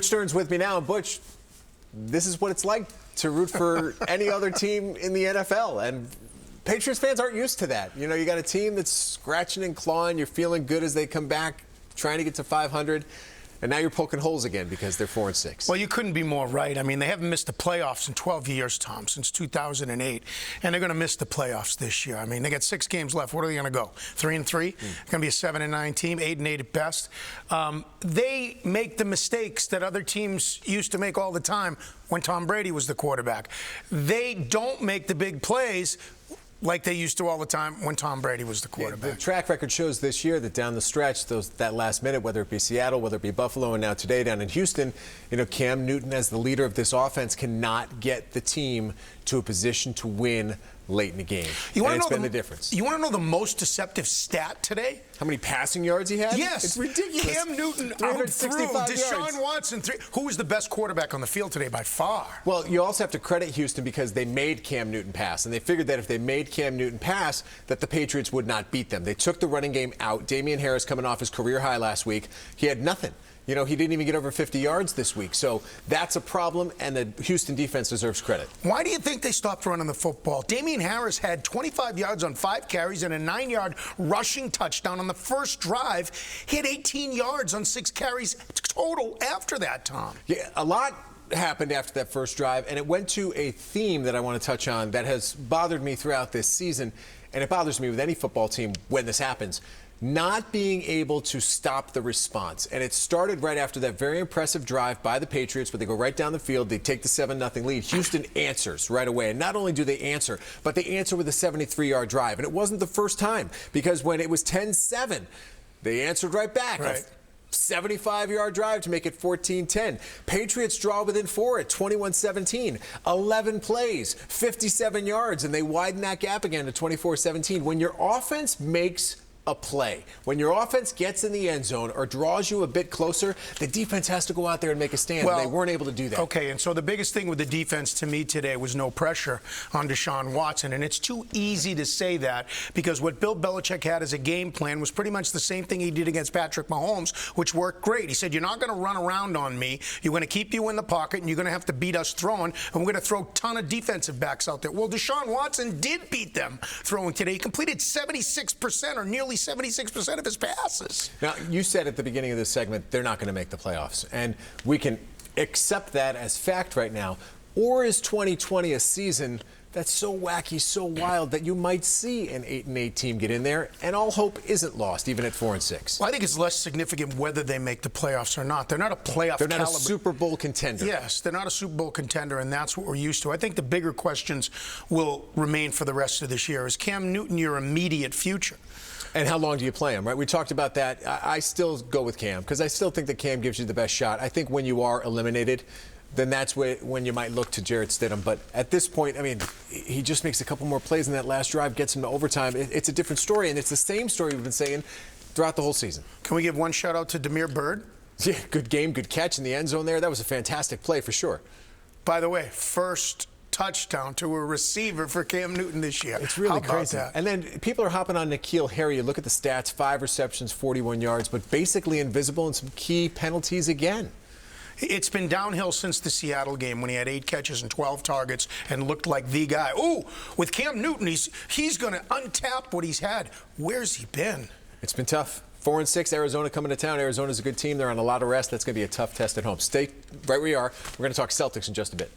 Butch Stern's with me now. And Butch, this is what it's like to root for any other team in the NFL. And Patriots fans aren't used to that. You know, you got a team that's scratching and clawing. You're feeling good as they come back, trying to get to 500. And now you're poking holes again because they're 4-6. Well, you couldn't be more right. I mean, they haven't missed the playoffs in 12 years, Tom, since 2008. And they're going to miss the playoffs this year. I mean, they got 6 games left. What are they going to go? 3-3? Going to be a 7-9 team, 8-8 at best. They make the mistakes that other teams used to make all the time when Tom Brady was the quarterback. They don't make the big plays like they used to all the time when Tom Brady was the quarterback. Yeah, the track record shows this year that down the stretch, that last minute, whether it be Seattle, whether it be Buffalo, and now today down in Houston, you know, Cam Newton as the leader of this offense cannot get the team to a position to win late in the game. And it's been the difference. You want to know the most deceptive stat today? How many passing yards he had? Yes. It's ridiculous. Cam Newton outthrew Deshaun Watson. Who was the best quarterback on the field today by far? Well, you also have to credit Houston because they made Cam Newton pass. And they figured that if they made Cam Newton pass, that the Patriots would not beat them. They took the running game out. Damian Harris coming off his career high last week. He had nothing. You know, he didn't even get over 50 yards this week. So that's a problem, and the Houston defense deserves credit. Why do you think they stopped running the football? Damian Harris had 25 yards on 5 carries and a 9-yard rushing touchdown on the first drive. He had 18 yards on 6 carries total after that, Tom. Yeah, a lot happened after that first drive, and it went to a theme that I want to touch on that has bothered me throughout this season, and it bothers me with any football team when this happens. Not being able to stop the response. And it started right after that very impressive drive by the Patriots where they go right down the field, they take the 7-0 lead. Houston answers right away. And not only do they answer, but they answer with a 73-yard drive. And it wasn't the first time, because when it was 10-7, they answered right back. Right. 75-yard drive to make it 14-10. Patriots draw within 4 at 21-17. 11 plays, 57 yards, and they widen that gap again to 24-17. When your offense makes a play, when your offense gets in the end zone or draws you a bit closer, the defense has to go out there and make a stand. Well, they weren't able to do that. Okay, and so the biggest thing with the defense to me today was no pressure on Deshaun Watson, and it's too easy to say that because what Bill Belichick had as a game plan was pretty much the same thing he did against Patrick Mahomes, which worked great. He said, you're not going to run around on me. You're going to keep you in the pocket, and you're going to have to beat us throwing, and we're going to throw a ton of defensive backs out there. Well, Deshaun Watson did beat them throwing today. He completed 76% or nearly 76% of his passes. Now, you said at the beginning of this segment, they're not going to make the playoffs. And we can accept that as fact right now. Or is 2020 a season that's so wacky, so wild, that you might see an 8-8 team get in there, and all hope isn't lost, even at 4-6? Well, I think it's less significant whether they make the playoffs or not. They're not a playoff They're not caliber. a Super Bowl contender. Yes, they're not a Super Bowl contender, and that's what we're used to. I think the bigger questions will remain for the rest of this year. Is Cam Newton your immediate future? And how long do you play him, right? We talked about that. I still go with Cam because I still think that Cam gives you the best shot. I think when you are eliminated, then that's when you might look to Jarrett Stidham. But at this point, I mean, he just makes a couple more plays in that last drive, gets him to overtime. It's a different story, and it's the same story we've been saying throughout the whole season. Can we give one shout-out to Damiere Byrd? Yeah, good game, good catch in the end zone there. That was a fantastic play for sure. By the way, first touchdown to a receiver for Cam Newton this year. It's really crazy. That? And then people are hopping on N'Keal Harry. You look at the stats, 5 receptions, 41 yards, but basically invisible in some key penalties again. It's been downhill since the Seattle game when he had 8 catches and 12 targets and looked like the guy. Ooh, with Cam Newton, he's going to untap what he's had. Where's he been? It's been tough. 4-6, Arizona coming to town. Arizona's a good team. They're on a lot of rest. That's going to be a tough test at home. Stay right where you are. We're going to talk Celtics in just a bit.